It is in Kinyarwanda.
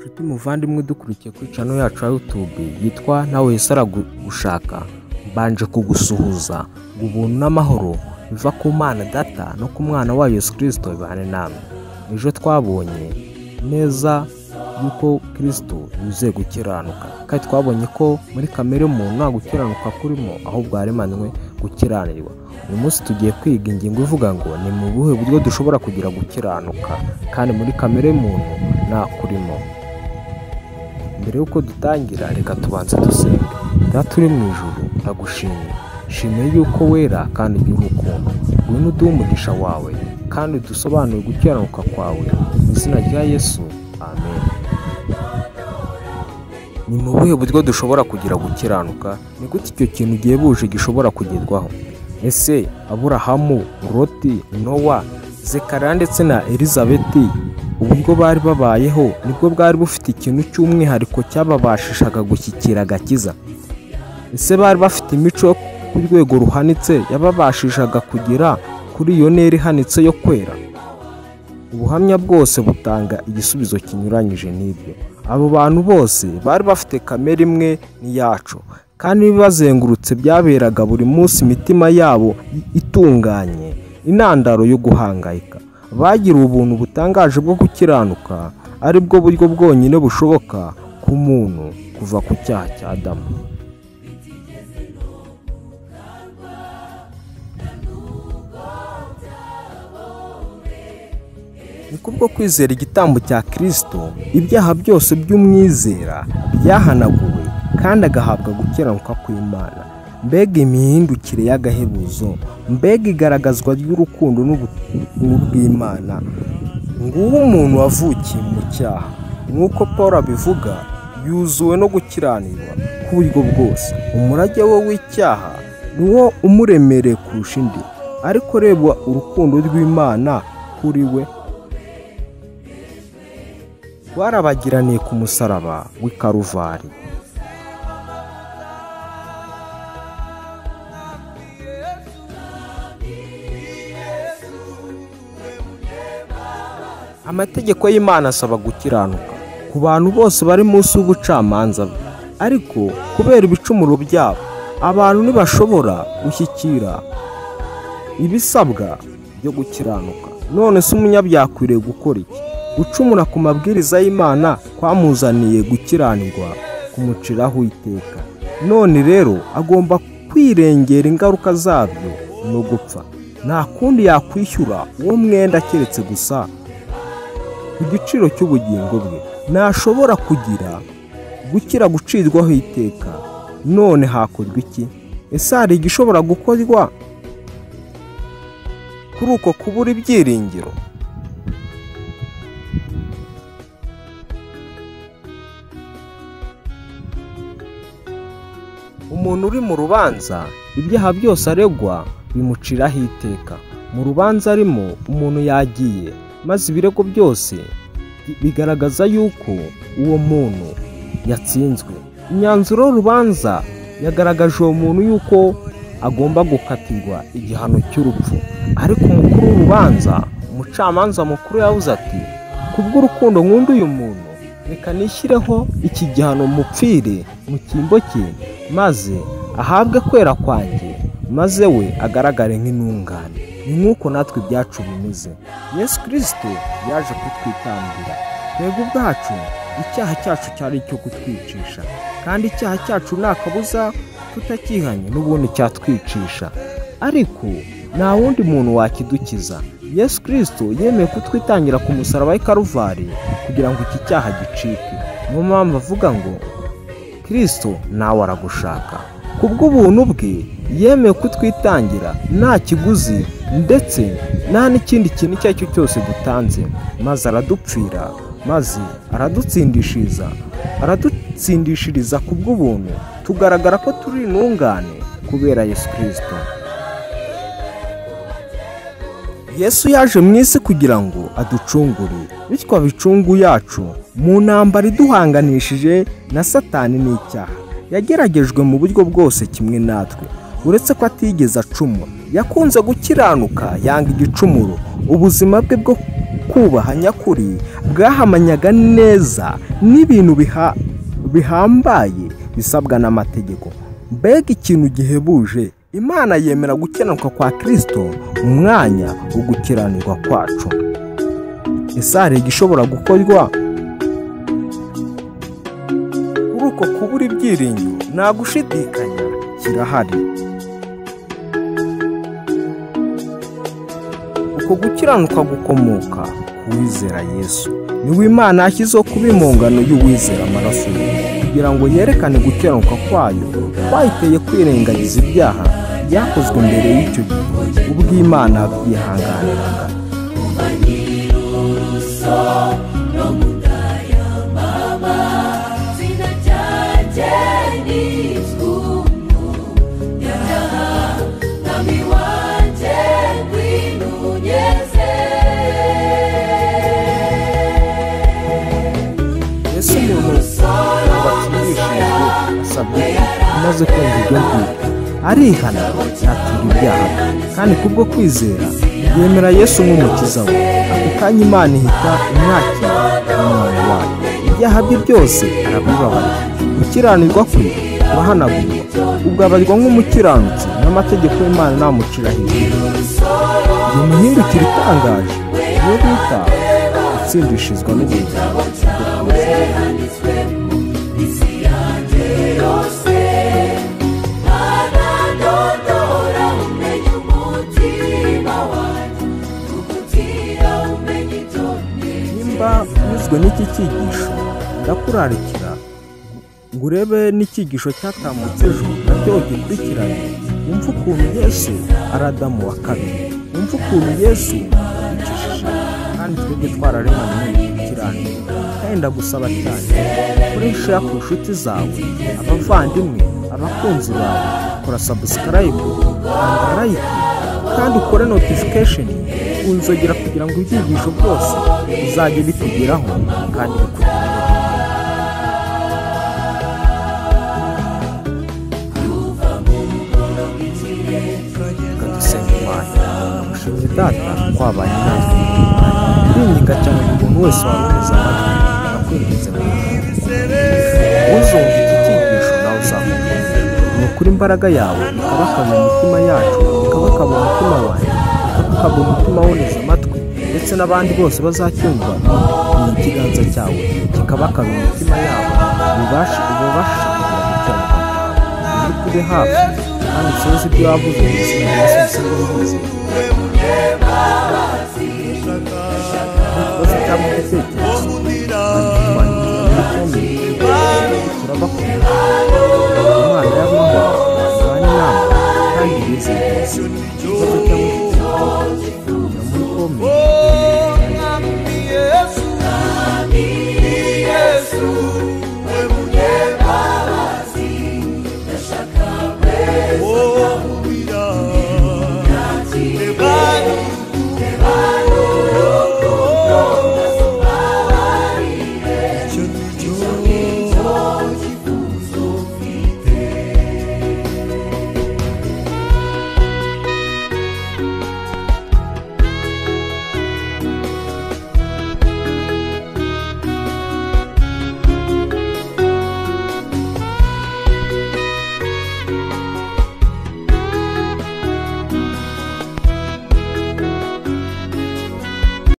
Nshuti muvandimwe dukurikiye kuri channel yacu ya YouTube yitwa Nawe Yesu Aragushaka, mbanje kugusuhuza ngo ubuntu n'amahoro biva ku Mana Data no ku Mwana wa Yesu Kristo bibane namwe. Ejo twabonye neza yuko Kristo yuzuye gukiranuka, kandi twabonye ko muri kamere muntu nta gukiranuka kurimo, ahubwo haremanywe gukiranirwa. Uyu munsi tugiye kwiga ingingo ivuga ngo ni mu buhe buryo dushobora kugira gukiranuka kandi muri kamere muntu nta kurimo. Mbere yuko dutangira reka tubanze dusenge. Data uri mu ijuru, ndagushimiye, shimiye yuko wera kandi ugira urukundo. Ngwino uduhe umugisha wawe kandi dusobanure gukiranuka kwawe mu izina rya Yesu, amen. Ni mu buhe buryo dushobora kugira gukiranuka? Ni gute icyo kintu gihebuje gishobora kugerwaho? Ese Aburahamu, Loti, Nowa, Zekariya ndetse na Elizabeti ubwo bari babayeho nibwo bwari bufite ikintu cy'umwihariko cyababashishaga gushyikira agakiza? Ese bari bafite imico ku rwego ruhanitse yababashishaga kugera kuri iyo ntera ihanitse yo kwera? Ubuhamya bwose butanga igisubizo kinyuranyije n'ibyo. Abo bantu bose bari bafite kamere imwe n'iyacu, kandi bazengurutse byaberaga buri munsi imitima yabo itunganye, intandaro yo guhangayika. Bagira ubuntu butangaje bwo gukiranuka, ari bwo buryo bwonyine bushoboka ku muntu kuva ku cyaha cya Adamu. Ni kubwo kwizera igitambo cya Kristo, ibyaha byose by'umwizera byahanaguwe kandi agahabwa gukiranuka kw'Imana. Mbega imihindukire y'agahebuzo, mbega igaragazwa ry'urukundo n'ubuntu bw'Imana. Nguwo umuntu wavukiye mu cyaha, nk'uko Paulo abivuga, yuzuwe no gukiranirwa ku buryo bwose. Umurage we w'icyaha niwo umuremereye kurusha indi, ariko reba urukundo rw'Imana kuri we. Rwarabagiraniye ku musaraba w'i Karuvari. Amategeko y'Imana asaba gukiranuka ku bantu bose bari munsi y'ubucamanza, ariko kubera ibicumuro byabo abantu ntibashobora gushyikira ibisabwa byo gukiranuka. None se umunyabyaha akwiriye gukora iki? Gucumura ku mabwiriza y'Imana kwamuzaniye gukiranirwa kumuciraho iteka. None rero agomba kwirengera ingaruka zabyo no gupfa. Nta kundi yakwishyura uwo mwenda keretse gusa ku giciro cy'ubugingo bwe. Ntashobora kugira gukira gucirwaho iteka. None hakorwa iki? Ese hari igishobora gukorwa kuri uko kubura ibyiringiro? Umuntu uri mu rubanza, ibyaha byose aregwa bimuciraho iteka. Mu rubanza arimo umuntu yagiye, maze ibirego byose bigaragaza yuko uwo muntu yatsinzwe. Imyanzuro y'urubanza yagaragaje uwo muntu yuko agomba gukatirwa igihano cy'urupfu, ariko umukuru w'urubanza, umucamanza mukuru, yavuze ati kubw'urukundo nkunda uyu muntu, reka nishyireho iki gihano mupfire mu cyimbo cye, maze ahabwe kwera kwanjye, maze we agaragare nk'intungane. Ni nk'uko natwe ibyacu bimeze. Yesu Kristo yaje kutwitambira. Twebwe ubwacu icyaha cyacu cyari icyo kutwicisha, kandi icyaha cyacu nta kabuza tutakihanye n'ubundi cyatwicisha, ariko nta wundi muntu wakidukiza. Yesu Kristo yemeye kutwitangira ku musaraba w'i Karuvari kugira ngo iki cyaha gicike. Niyo mpamvu avuga ngo Kristo nawe aragushaka. Kubw'ubuntu bwe yemeye kutwitangira nta kiguzi ndetse nta n'ikindi kintu icyo ari cyo cyose dutanze, maze aradupfira, maze aradutsindishiriza kubw'ubuntu. Tugaragara ko turi intungane kubera Yesu Kristo. Yesu yaje mu isi kugira ngo aducungure, bityo abicungu yacu mu ntambara iduhanganishije na Satani n'icyaha. Yageragejwe mu buryo bwose kimwe natwe, uretse ko atigeze acumura. Yakunze gukiranuka, yanga igicumuro. Ubuzima bwe bwo kubaha nyakuri bwahamanyaga neza n'ibintu bihambaye bisabwa n'amategeko. Mbega ikintu gihebuje! Imana yemera gukiranuka kwa Kristo mu mwanya wo gukiranirwa kwacu. Ese hari igishobora gukorwa kuri uko kubura ibyiringiro? Nta gushidikanya kirahari. Uko gukiranuka gukomoka ku wizera Yesu. Niwe Imana yashyizeho kuba impongano y'uwizera amaraso ye, kugira ngo yerekane gukiranuka kwayo kwayiteye kwirengagiza ibyaha byakozwe mbere y'icyo gihe ubwo Imana yihanganiraga. Yesu umuntu watsindishijwe asabye amaze kumva ibyo ngibyo arihana atira ibyaha, kandi kubwo kwizera yemera Yesu nk'umukiza we. Ako kanya Imana ihita imwakira nk'umwana wayo. Ibyaha bye byose arabibabarira, gukiranirwa kwe kurahanagurwa, ugabarirwa nk'umukiranutsi n'amategeko y'Imana ntamucira hejuru. Iyo mihindukire itangaje niyo bita gutsindishirizwa n'ubuntu. Nimba unyuzwe n'iki cyigisho, ndakurarikira ngo urebe n'icyigisho cyatambutse ejo nacyo ugikurikirane, wumve ukuntu Yesu ari Adamu wa kabiri, wumve ukuntu Yesu yadukijije kandi twebwe twararemanywe gukiranirwa. Kandi ndagusaba cyane ukoresha ku nshuti zawe, abavandimwe, abakunzi bawe, kora subscribe, kanda like kandi ukore notification unzogera kugira ngo ibyigisho byose bizajye bitugeraho kandi bikugeraho. Ndagushimira Data twabanye natwe, ndinginga cyane umuntu wese wabiteze amatwi akwinjiza mu uzumva iki cyigisho nawe uzakubwira ni ukuri imbaraga yawe ikabakaba imitima yacu, ikabakaba umutima wawe, ikabakaba umutima woneza amatwi, ndetse n'abandi bose bazacyumva mu kiganza cyawe kikabakaba imitima yabo, ububasha kugira gukiranuka kwawe kube hafi, kandi usohoze ibyo wavuze mu izina rya Yesu Kristo. Cyangwa igitekerezo turabakunda, Imana y'amahoro ibane namwe kandi bizeye ikibazo cyangwa